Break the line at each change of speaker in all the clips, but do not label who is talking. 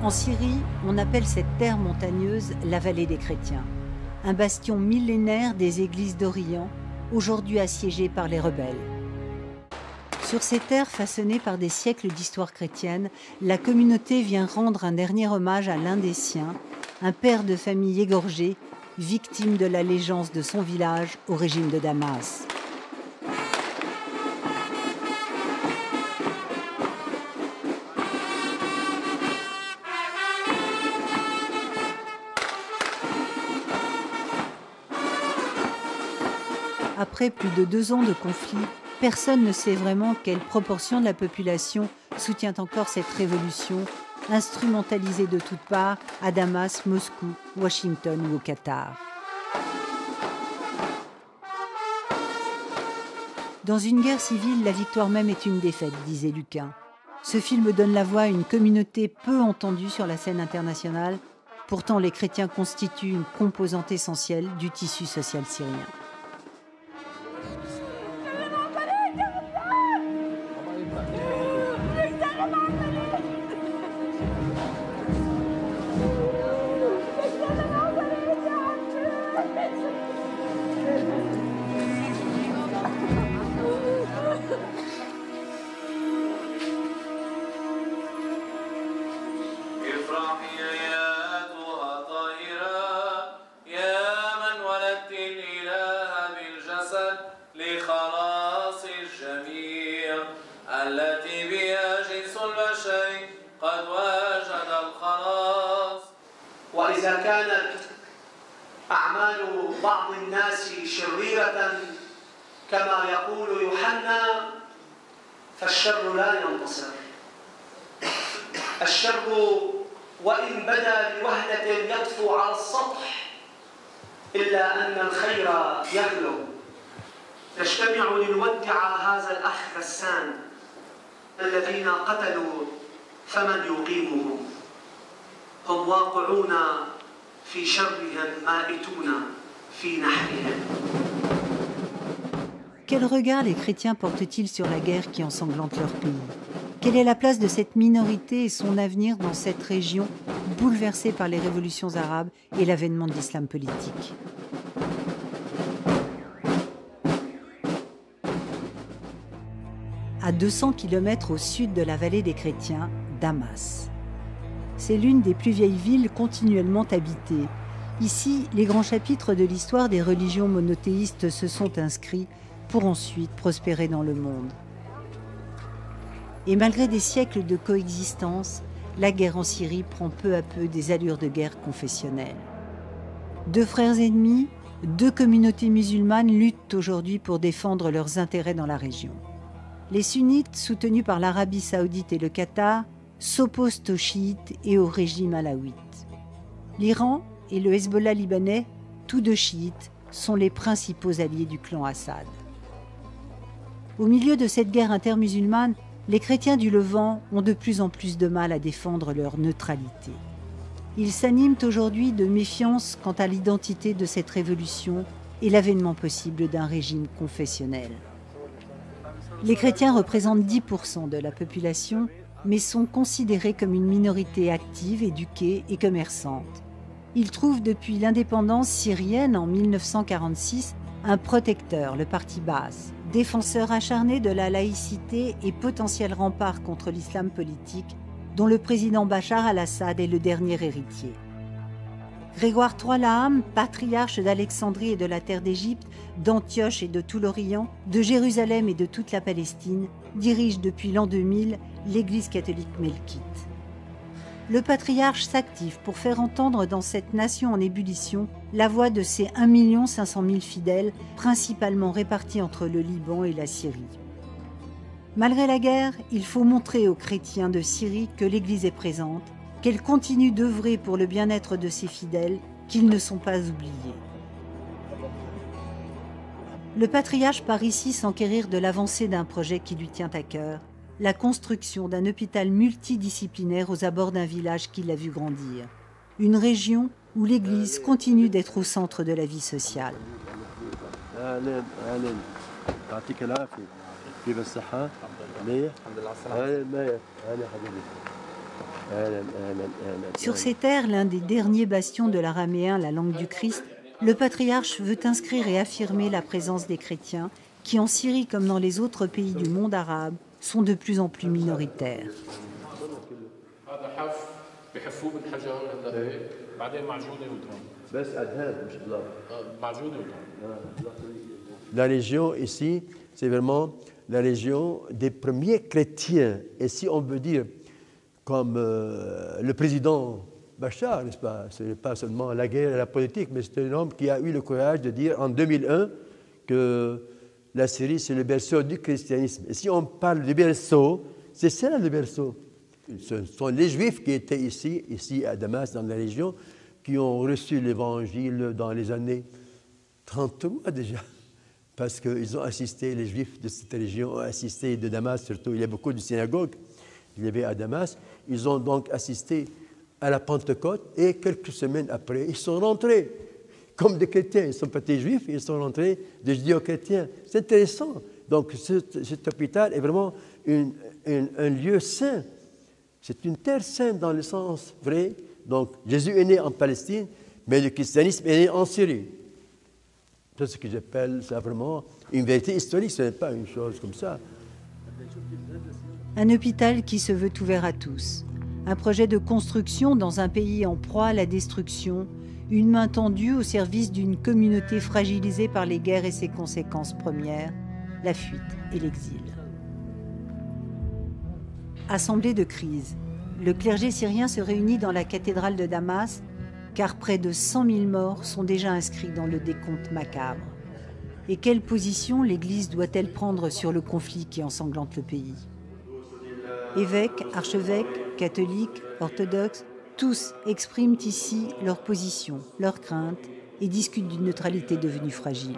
En Syrie, on appelle cette terre montagneuse la vallée des chrétiens, un bastion millénaire des églises d'Orient, aujourd'hui assiégé par les rebelles. Sur ces terres façonnées par des siècles d'histoire chrétienne, la communauté vient rendre un dernier hommage à l'un des siens, un père de famille égorgé, victime de l'allégeance de son village au régime de Damas. Après plus de 2 ans de conflit, personne ne sait vraiment quelle proportion de la population soutient encore cette révolution, instrumentalisée de toutes parts à Damas, Moscou, Washington ou au Qatar. Dans une guerre civile, la victoire même est une défaite, disait Lucain. Ce film donne la voix à une communauté peu entendue sur la scène internationale. Pourtant, les chrétiens constituent une composante essentielle du tissu social syrien.
وإذا كانت أعمال بعض الناس شريرة كما يقول يوحنا فالشر لا ينتصر. الشر وإن بدا بوهلة يطفو على السطح إلا أن الخير يغلب. نجتمع لنودع هذا الأخ غسان الذين قتلوا فمن يقيمهم. هم واقعون في شرهم مائتون في نحرهم.
Quel regard les chrétiens portent-ils sur la guerre qui ensanglante leur pays? Quelle est la place de cette minorité et son avenir dans cette région bouleversée par les révolutions arabes et l'avènement de l'islam politique? À 200 km au sud de la vallée des chrétiens, Damas. C'est l'une des plus vieilles villes continuellement habitées. Ici, les grands chapitres de l'histoire des religions monothéistes se sont inscrits pour ensuite prospérer dans le monde. Et malgré des siècles de coexistence, la guerre en Syrie prend peu à peu des allures de guerre confessionnelle. 2 frères ennemis, 2 communautés musulmanes luttent aujourd'hui pour défendre leurs intérêts dans la région. Les sunnites, soutenus par l'Arabie saoudite et le Qatar, s'opposent aux chiites et au régime alaouite. L'Iran et le Hezbollah libanais, tous 2 chiites, sont les principaux alliés du clan Assad. Au milieu de cette guerre intermusulmane, les chrétiens du Levant ont de plus en plus de mal à défendre leur neutralité. Ils s'animent aujourd'hui de méfiance quant à l'identité de cette révolution et l'avènement possible d'un régime confessionnel. Les chrétiens représentent 10% de la population, mais sont considérés comme une minorité active, éduquée et commerçante. Ils trouvent depuis l'indépendance syrienne en 1946 un protecteur, le parti Baas, défenseur acharné de la laïcité et potentiel rempart contre l'islam politique, dont le président Bachar al-Assad est le dernier héritier. Grégoire III Laham, patriarche d'Alexandrie et de la terre d'Égypte, d'Antioche et de tout l'Orient, de Jérusalem et de toute la Palestine, dirige depuis l'an 2000 l'Église catholique melkite. Le patriarche s'active pour faire entendre dans cette nation en ébullition la voix de ses 1 500 000 fidèles, principalement répartis entre le Liban et la Syrie. Malgré la guerre, il faut montrer aux chrétiens de Syrie que l'Église est présente, qu'elle continue d'œuvrer pour le bien-être de ses fidèles, qu'ils ne sont pas oubliés. Le patriarche part ici s'enquérir de l'avancée d'un projet qui lui tient à cœur, la construction d'un hôpital multidisciplinaire aux abords d'un village qu'il a vu grandir. Une région où l'Église continue d'être au centre de la vie sociale. Sur ces terres, l'un des derniers bastions de l'araméen, la langue du Christ, le patriarche veut inscrire et affirmer la présence des chrétiens qui, en Syrie comme dans les autres pays du monde arabe, sont de plus en plus minoritaires.
La région ici, c'est vraiment la région des premiers chrétiens. Et si on veut dire, comme le président Bachar, n'est-ce pas? Ce n'est pas seulement la guerre et la politique, mais c'est un homme qui a eu le courage de dire en 2001 que la Syrie, c'est le berceau du christianisme. Et si on parle du berceau, c'est ça le berceau. Ce sont les Juifs qui étaient ici à Damas, dans la région, qui ont reçu l'Évangile dans les années 33 déjà. Parce qu'ils ont assisté, les Juifs de cette région ont assisté de Damas, surtout, il y a beaucoup de synagogues, il y avait à Damas. Ils ont donc assisté à la Pentecôte et quelques semaines après, ils sont rentrés comme des chrétiens. Ils ne sont pas des Juifs, ils sont rentrés des judéo-chrétiens. C'est intéressant. Donc cet hôpital est vraiment un lieu saint. C'est une terre sainte dans le sens vrai. Donc Jésus est né en Palestine, mais le christianisme est né en Syrie. C'est ce que j'appelle ça vraiment une vérité historique, ce n'est pas une chose comme ça.
Un hôpital qui se veut ouvert à tous. Un projet de construction dans un pays en proie à la destruction, une main tendue au service d'une communauté fragilisée par les guerres et ses conséquences premières, la fuite et l'exil. Assemblée de crise. Le clergé syrien se réunit dans la cathédrale de Damas, car près de 100 000 morts sont déjà inscrits dans le décompte macabre. Et quelle position l'Église doit-elle prendre sur le conflit qui ensanglante le pays? Évêques, archevêques, catholiques, orthodoxes, tous expriment ici leur position, leurs craintes et discutent d'une neutralité devenue fragile.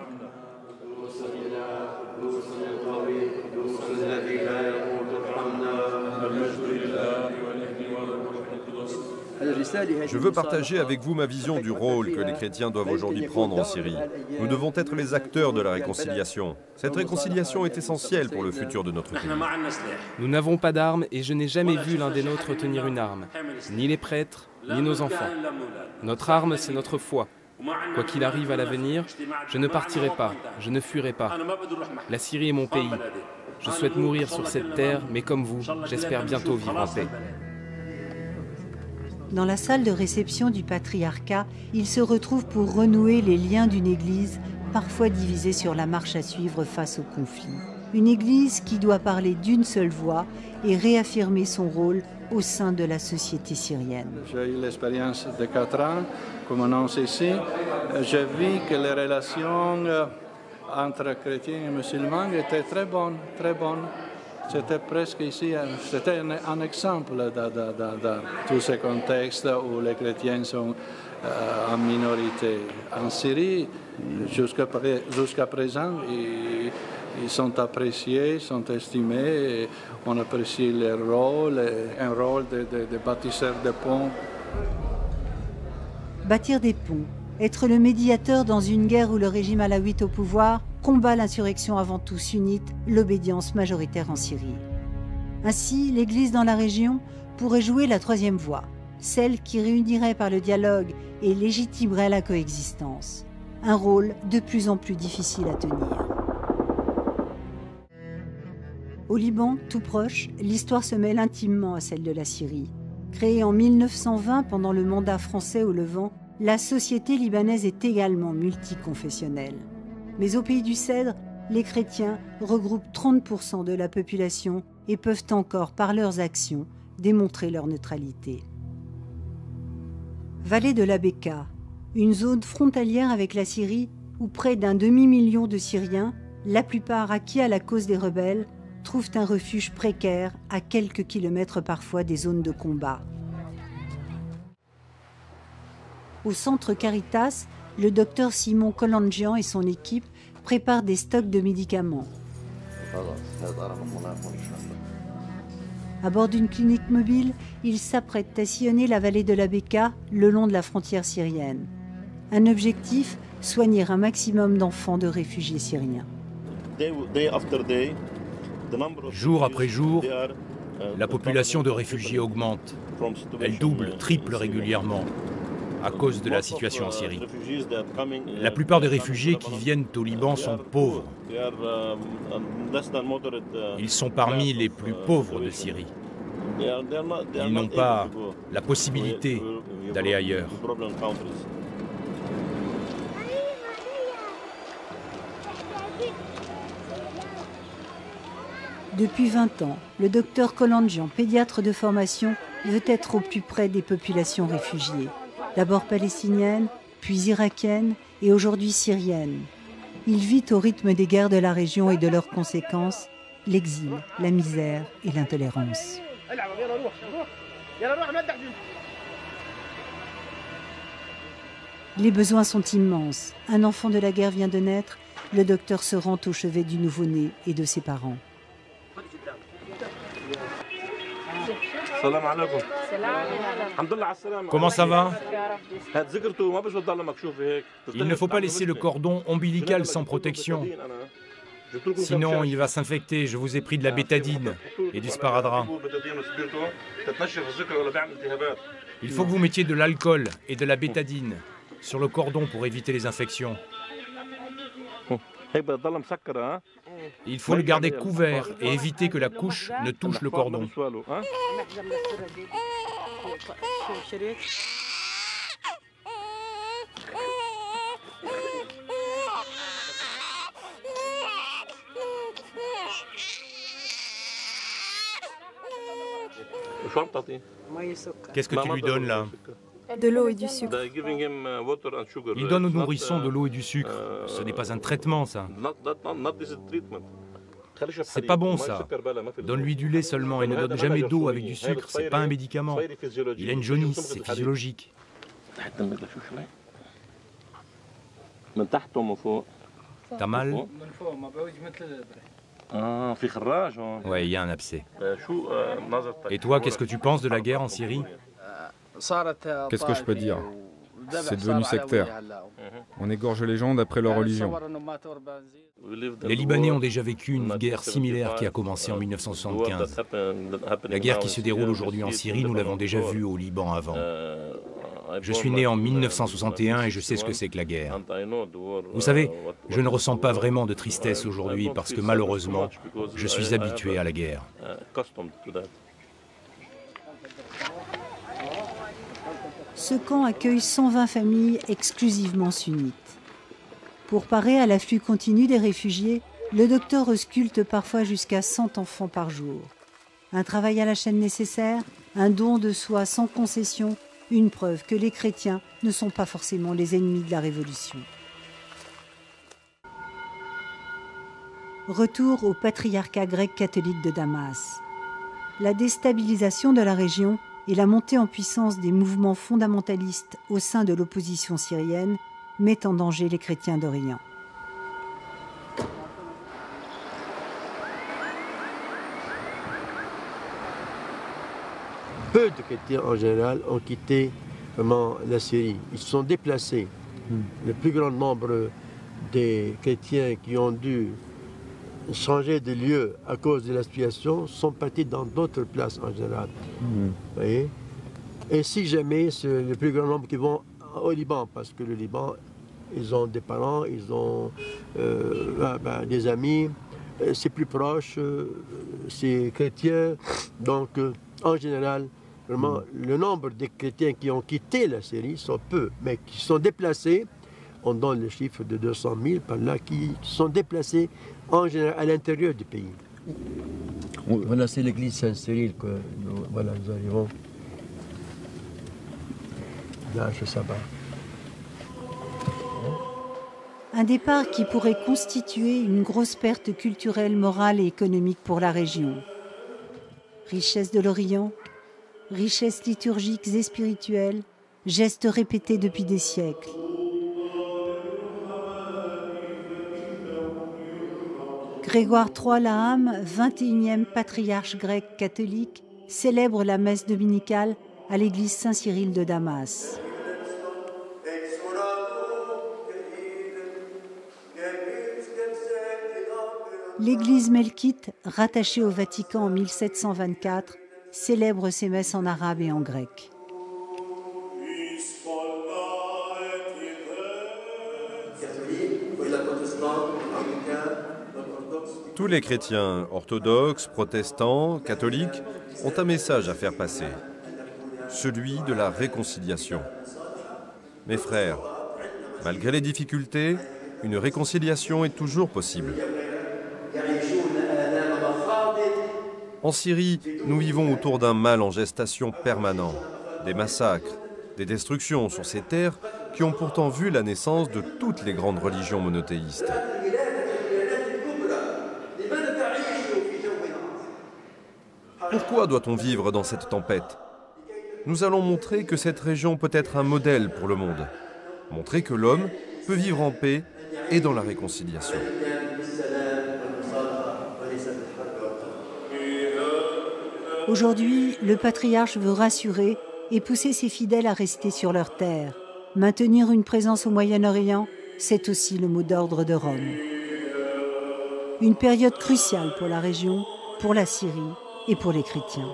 Je veux partager avec vous ma vision du rôle que les chrétiens doivent aujourd'hui prendre en Syrie. Nous devons être les acteurs de la réconciliation. Cette réconciliation est essentielle pour le futur de notre pays.
Nous n'avons pas d'armes et je n'ai jamais vu l'un des nôtres tenir une arme, ni les prêtres, ni nos enfants. Notre arme, c'est notre foi. Quoi qu'il arrive à l'avenir, je ne partirai pas, je ne fuirai pas. La Syrie est mon pays. Je souhaite mourir sur cette terre, mais comme vous, j'espère bientôt vivre en paix.
Dans la salle de réception du patriarcat, il se retrouve pour renouer les liens d'une église parfois divisée sur la marche à suivre face au conflit. Une église qui doit parler d'une seule voix et réaffirmer son rôle au sein de la société syrienne.
J'ai eu l'expérience de 4 ans comme annonce ici. J'ai vu que les relations entre chrétiens et musulmans étaient très bonnes, très bonnes. C'était presque ici, c'était un exemple de tous ces contextes où les chrétiens sont en minorité. En Syrie, jusqu'à présent, ils sont appréciés, sont estimés, et on apprécie leur rôle, un rôle de bâtisseur de ponts.
Bâtir des ponts, être le médiateur dans une guerre où le régime alawite au pouvoir combat l'insurrection avant tout sunnite, l'obédience majoritaire en Syrie. Ainsi, l'Église dans la région pourrait jouer la troisième voie, celle qui réunirait par le dialogue et légitimerait la coexistence. Un rôle de plus en plus difficile à tenir. Au Liban, tout proche, l'histoire se mêle intimement à celle de la Syrie. Créée en 1920 pendant le mandat français au Levant, la société libanaise est également multiconfessionnelle. Mais au pays du Cèdre, les chrétiens regroupent 30% de la population et peuvent encore, par leurs actions, démontrer leur neutralité. Vallée de la Bekaa, une zone frontalière avec la Syrie où près d'un demi-million de Syriens, la plupart acquis à la cause des rebelles, trouvent un refuge précaire à quelques kilomètres parfois des zones de combat. Au centre Caritas, le docteur Simon Kolandjian et son équipe préparent des stocks de médicaments. À bord d'une clinique mobile, ils s'apprêtent à sillonner la vallée de la Bekaa le long de la frontière syrienne. Un objectif, soigner un maximum d'enfants de réfugiés syriens.
Jour après jour, La population de réfugiés augmente. Elle double, triple régulièrement à cause de la situation en Syrie. La plupart des réfugiés qui viennent au Liban sont pauvres. Ils sont parmi les plus pauvres de Syrie. Ils n'ont pas la possibilité d'aller ailleurs.
Depuis 20 ans, le docteur Kolandjian, pédiatre de formation, veut être au plus près des populations réfugiées. D'abord palestiniennes, puis irakiennes et aujourd'hui syriennes. Il vit au rythme des guerres de la région et de leurs conséquences, l'exil, la misère et l'intolérance. Les besoins sont immenses. Un enfant de la guerre vient de naître. Le docteur se rend au chevet du nouveau-né et de ses parents.
Comment ça va? Il ne faut pas laisser le cordon ombilical sans protection. Sinon, il va s'infecter. Je vous ai pris de la bétadine et du sparadrap. Il faut que vous mettiez de l'alcool et de la bétadine sur le cordon pour éviter les infections. Il faut le garder couvert et éviter que la couche ne touche le cordon. Qu'est-ce que tu lui donnes là?
De l'eau et du sucre.
Il donne aux nourrissons de l'eau et du sucre. Ce n'est pas un traitement, ça. C'est pas bon, ça. Donne-lui du lait seulement et ne donne jamais d'eau avec du sucre. C'est pas un médicament. Il a une jaunisse, c'est physiologique. T'as mal? Ouais, il y a un abcès. Et toi, qu'est-ce que tu penses de la guerre en Syrie?
Qu'est-ce que je peux dire? C'est devenu sectaire. On égorge les gens d'après leur religion.
Les Libanais ont déjà vécu une guerre similaire qui a commencé en 1975. La guerre qui se déroule aujourd'hui en Syrie, nous l'avons déjà vue au Liban avant. Je suis né en 1961 et je sais ce que c'est que la guerre. Vous savez, je ne ressens pas vraiment de tristesse aujourd'hui parce que malheureusement, je suis habitué à la guerre.
Ce camp accueille 120 familles exclusivement sunnites. Pour parer à l'afflux continu des réfugiés, le docteur ausculte parfois jusqu'à 100 enfants par jour. Un travail à la chaîne nécessaire, un don de soi sans concession, une preuve que les chrétiens ne sont pas forcément les ennemis de la révolution. Retour au patriarcat grec catholique de Damas. La déstabilisation de la région et la montée en puissance des mouvements fondamentalistes au sein de l'opposition syrienne met en danger les chrétiens d'Orient.
Peu de chrétiens en général ont quitté vraiment la Syrie. Ils se sont déplacés. Le plus grand nombre des chrétiens qui ont dû changer de lieu à cause de la situation sont partis dans d'autres places en général. Vous voyez? Et si jamais, c'est le plus grand nombre qui vont au Liban, parce que le Liban, ils ont des parents, ils ont des amis, c'est plus proche, c'est chrétien. Donc, en général, vraiment, le nombre de chrétiens qui ont quitté la Syrie sont peu, mais qui sont déplacés, on donne le chiffre de 200 000 par là, qui sont déplacés en général à l'intérieur du pays. Voilà, c'est l'église Saint-Cyril que nous arrivons. Là, je sais pas.
Un départ qui pourrait constituer une grosse perte culturelle, morale et économique pour la région. Richesse de l'Orient, richesses liturgiques et spirituelles, gestes répétés depuis des siècles. Grégoire III Laham, 21e patriarche grec catholique, célèbre la messe dominicale à l'église Saint-Cyril de Damas. L'église melkite, rattachée au Vatican en 1724, célèbre ses messes en arabe et en grec.
Tous les chrétiens, orthodoxes, protestants, catholiques, ont un message à faire passer, celui de la réconciliation. Mes frères, malgré les difficultés, une réconciliation est toujours possible. En Syrie, nous vivons autour d'un mal en gestation permanent, des massacres, des destructions sur ces terres qui ont pourtant vu la naissance de toutes les grandes religions monothéistes. Pourquoi doit-on vivre dans cette tempête? Nous allons montrer que cette région peut être un modèle pour le monde. Montrer que l'homme peut vivre en paix et dans la réconciliation.
Aujourd'hui, le patriarche veut rassurer et pousser ses fidèles à rester sur leur terre. Maintenir une présence au Moyen-Orient, c'est aussi le mot d'ordre de Rome. Une période cruciale pour la région, pour la Syrie et pour les chrétiens.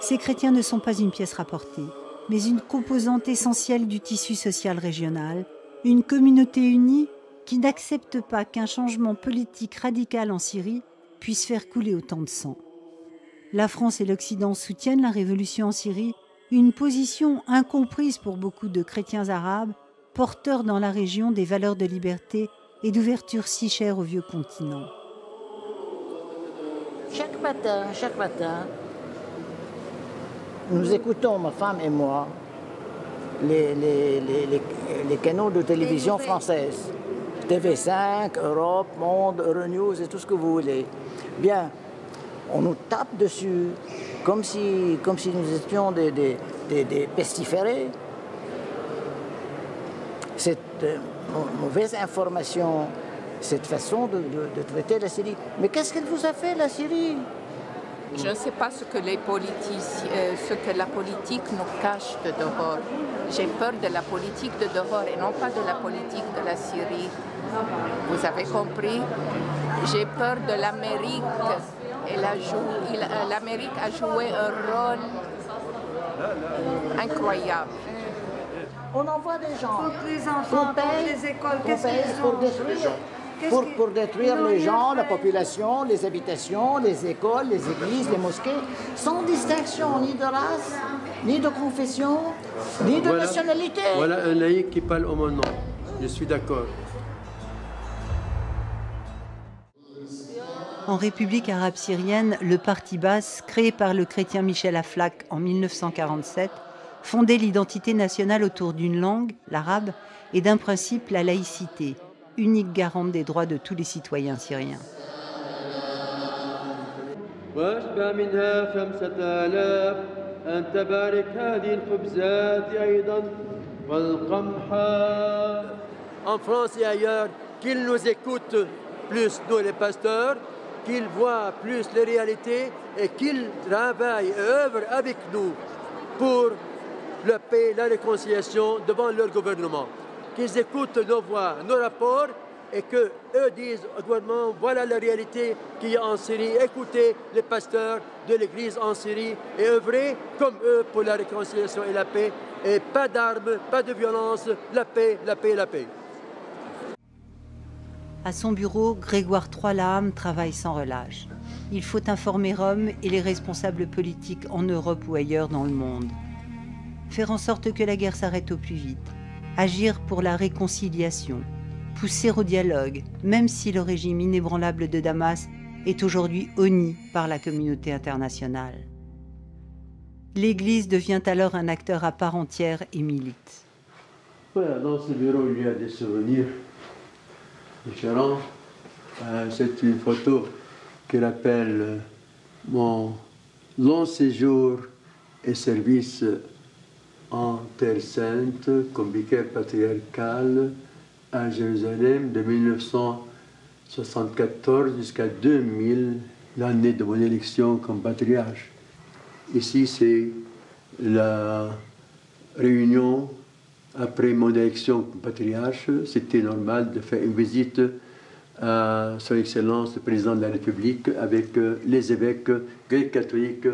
Ces chrétiens ne sont pas une pièce rapportée, mais une composante essentielle du tissu social régional, une communauté unie qui n'accepte pas qu'un changement politique radical en Syrie puisse faire couler autant de sang. La France et l'Occident soutiennent la révolution en Syrie, une position incomprise pour beaucoup de chrétiens arabes, porteurs dans la région des valeurs de liberté et d'ouverture si chères au vieux continent.
Chaque matin, nous écoutons, ma femme et moi, les canaux de télévision françaises. TV5, Europe, Monde, Euronews et tout ce que vous voulez. Bien, on nous tape dessus comme si nous étions des pestiférés. Cette mauvaise information, cette façon de traiter la Syrie. Mais qu'est-ce qu'elle vous a fait, la Syrie?
Je ne sais pas ce que la politique nous cache de dehors. J'ai peur de la politique de dehors et non pas de la politique de la Syrie. Vous avez compris? J'ai peur de l'Amérique. L'Amérique a joué un rôle incroyable.
On envoie des gens.
Les enfants, les écoles, qu'est-ce qu'ils ont?
Pour détruire les gens, la population, les habitations, les écoles, les églises, les mosquées, sans distinction ni de race, ni de confession, ni de nationalité.
Voilà un laïc qui parle au mon nom. Je suis d'accord.
En République arabe syrienne, le parti Baas, créé par le chrétien Michel Aflaq en 1947, fondait l'identité nationale autour d'une langue, l'arabe, et d'un principe, la laïcité, unique garante des droits de tous les citoyens syriens.
En France et ailleurs, qu'ils nous écoutent plus, nous les pasteurs, qu'ils voient plus les réalités et qu'ils travaillent et œuvrent avec nous pour la paix, la réconciliation devant leur gouvernement. Qu'ils écoutent nos voix, nos rapports et qu'eux disent au gouvernement, voilà la réalité qu'il y a en Syrie. Écoutez les pasteurs de l'Église en Syrie et œuvrez comme eux pour la réconciliation et la paix. Et pas d'armes, pas de violence, la paix, la paix, la paix.
À son bureau, Grégoire Troilham travaille sans relâche. Il faut informer Rome et les responsables politiques en Europe ou ailleurs dans le monde. Faire en sorte que la guerre s'arrête au plus vite. Agir pour la réconciliation. Pousser au dialogue, même si le régime inébranlable de Damas est aujourd'hui honni par la communauté internationale. L'Église devient alors un acteur à part entière et milite.
Voilà, dans ce bureau, il y a des souvenirs différents. C'est une photo qui rappelle mon long séjour et service en Terre Sainte comme vicaire patriarcal à Jérusalem de 1974 jusqu'à 2000, l'année de mon élection comme patriarche. Ici, c'est la réunion après mon élection comme patriarche. C'était normal de faire une visite à Son Excellence le Président de la République avec les évêques grecs catholiques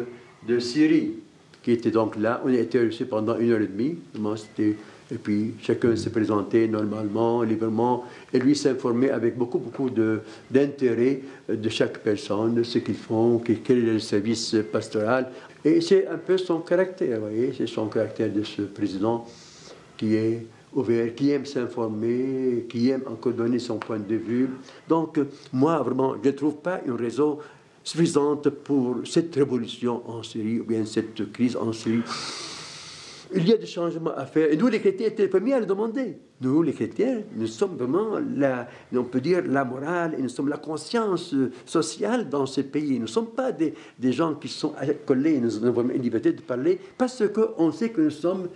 de Syrie, qui étaient donc là. On a été reçus pendant 1h30. Et puis chacun s'est présenté normalement, librement, et lui s'informait avec beaucoup d'intérêt de chaque personne, de ce qu'ils font, quel est le service pastoral. Et c'est un peu son caractère, vous voyez, c'est son caractère de ce président qui est ouvert, qui aime s'informer, qui aime encore donner son point de vue. Donc moi, vraiment, je ne trouve pas une raison suffisante pour cette révolution en Syrie, ou bien cette crise en Syrie. Il y a des changements à faire. Et nous, les chrétiens, étaient les premiers à le demander. Nous, les chrétiens, nous sommes vraiment, on peut dire, la morale, et nous sommes la conscience sociale dans ce pays. Nous ne sommes pas des gens qui sont collés, nous avons une liberté de parler, parce qu'on sait que nous sommes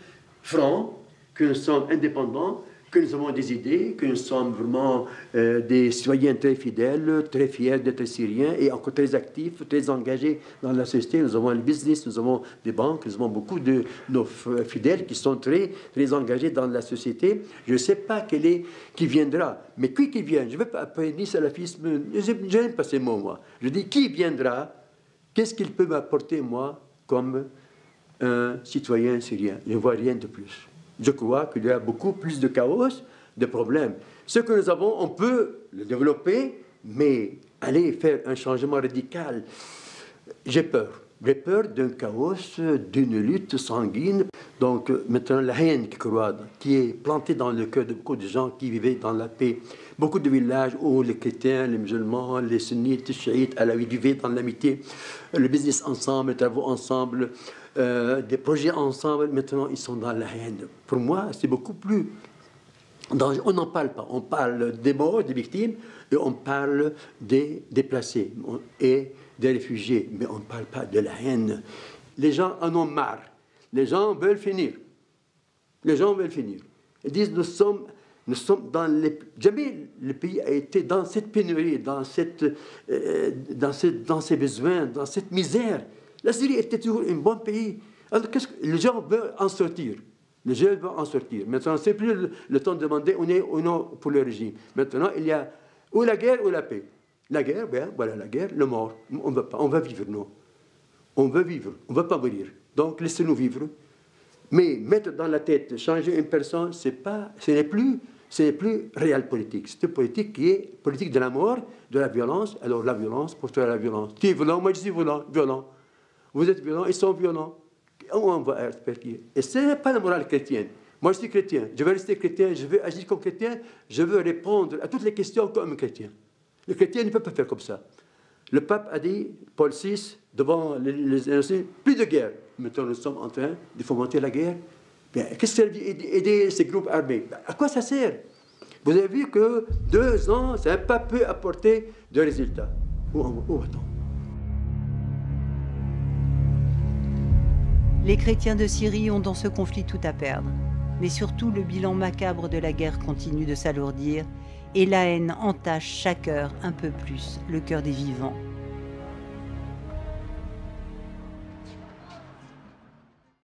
francs, que nous sommes indépendants, que nous avons des idées, que nous sommes vraiment des citoyens très fidèles, très fiers d'être syriens et encore très actifs, très engagés dans la société. Nous avons le business, nous avons des banques, nous avons beaucoup de nos fidèles qui sont très, très engagés dans la société. Je ne sais pas qui viendra, mais qui vienne, je ne veux pas appeler ni salafisme, je n'aime pas ces mots, moi. Je dis qui viendra, qu'est-ce qu'il peut m'apporter, moi, comme un citoyen syrien. Je ne vois rien de plus. Je crois qu'il y a beaucoup plus de chaos, de problèmes. Ce que nous avons, on peut le développer, mais aller faire un changement radical, j'ai peur. J'ai peur d'un chaos, d'une lutte sanguine. Donc maintenant, la haine qui est plantée dans le cœur de beaucoup de gens qui vivaient dans la paix. Beaucoup de villages où les chrétiens, les musulmans, les sunnites, les chiites, alaouites vivaient dans l'amitié, le business ensemble, les travaux ensemble, des projets ensemble. Maintenant, ils sont dans la haine. Pour moi, c'est beaucoup plus dangereux. On n'en parle pas. On parle des morts, des victimes, et on parle des déplacés et des réfugiés. Mais on ne parle pas de la haine. Les gens en ont marre. Les gens veulent finir. Les gens veulent finir. Ils disent, nous sommes dans les... Jamais le pays a été dans cette pénurie, dans ces besoins, dans cette misère. La Syrie était toujours un bon pays. Alors, les gens veulent en sortir. Les gens veulent en sortir. Maintenant, ce n'est plus le temps de demander on est ou non pour le régime. Maintenant, il y a ou la guerre ou la paix. La guerre, ben, voilà la guerre, le mort. On ne veut pas, on va vivre, non. On veut vivre, on ne veut pas mourir. Donc, laissez-nous vivre. Mais mettre dans la tête, changer une personne, ce n'est plus réel politique. C'est une politique qui est politique de la mort, de la violence. Alors, la violence, pour toi, la violence. Tu es violent, moi je suis violent. Vous êtes violents, ils sont violents. On va être perquis. Et ce n'est pas la morale chrétienne. Moi, je suis chrétien. Je veux rester chrétien. Je veux agir comme chrétien. Je veux répondre à toutes les questions comme un chrétien. Le chrétien ne peut pas faire comme ça. Le pape a dit, Paul VI, devant les plus de guerre. Maintenant, nous sommes en train de fomenter la guerre. Qu'est-ce que ça veut dire aider ces groupes armés? À quoi ça sert? Vous avez vu que 2 ans, ça n'a pas pu apporter de résultats. Où va-t-on?
Les chrétiens de Syrie ont dans ce conflit tout à perdre. Mais surtout, le bilan macabre de la guerre continue de s'alourdir et la haine entache chaque heure un peu plus le cœur des vivants.